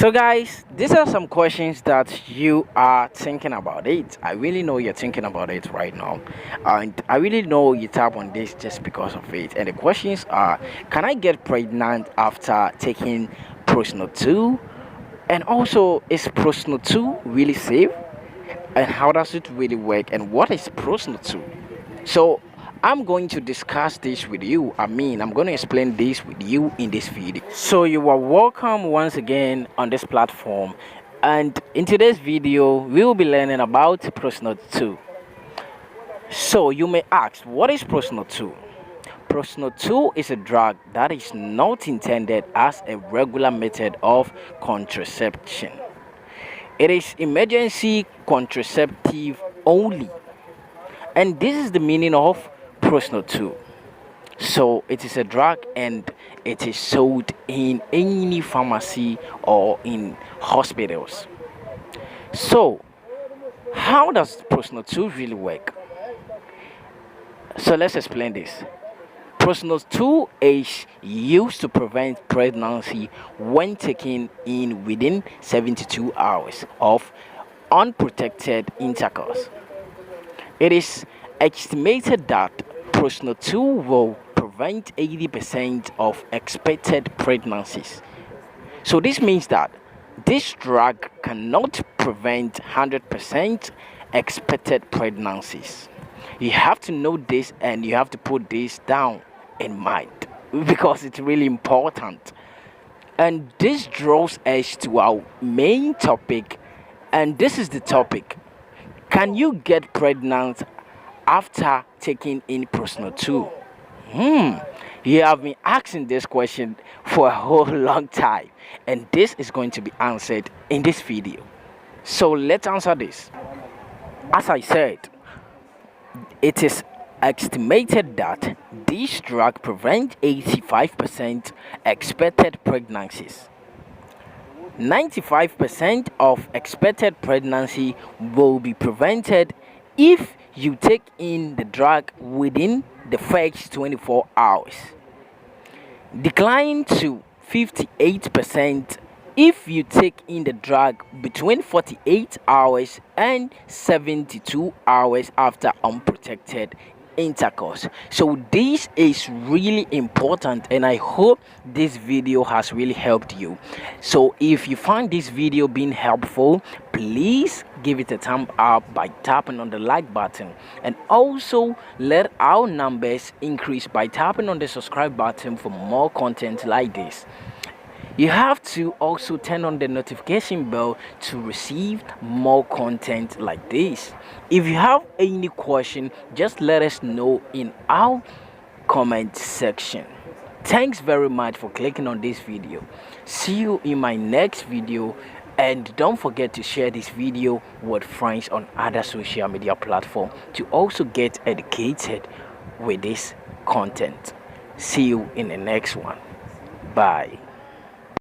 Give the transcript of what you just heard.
So, guys, these are some questions that you are thinking about it. I really know you're thinking about it right now, and I really know you tap on this just because of it. And the questions are: can I get pregnant after taking prostinor 2? And also, is prostinor 2 really safe? And how does it really work? And what is prostinor 2? So I'm going to discuss this with you. I'm going to explain this with you in this video. So you are welcome once again on this platform. And in today's video, we will be learning about prostinor 2. So you may ask, what is prostinor 2? Prostinor 2 is a drug that is not intended as a regular method of contraception. It is emergency contraceptive only, and this is the meaning of prostinor 2. So it is a drug and it is sold in any pharmacy or in hospitals. So how does prostinor 2 really work? So let's explain this. Prostinor 2 is used to prevent pregnancy when taken in within 72 hours of unprotected intercourse. It is estimated that prostinor 2 will prevent 80% of expected pregnancies. So this means that this drug cannot prevent 100% expected pregnancies. You have to know this and you have to put this down in mind because it's really important. And this draws us to our main topic, and this is the topic: can you get pregnant after taking in prostinor 2? You have been asking this question for a whole long time, and this is going to be answered in this video. So let's answer this. As I said, it is estimated that this drug prevents 85% expected pregnancies. 95% of expected pregnancy will be prevented if you take in the drug within the first 24 hours. Decline to 58% if you take in the drug between 48 hours and 72 hours after unprotected intercourse. So this is really important, and I hope this video has really helped you. So if you find this video being helpful, please give it a thumb up by tapping on the like button, and also let our numbers increase by tapping on the subscribe button for more content like this. You have to also turn on the notification bell to receive more content like this. If you have any question, just let us know in our comment section. Thanks very much for clicking on this video. See you in my next video, and don't forget to share this video with friends on other social media platforms to also get educated with this content. See you in the next one. Bye.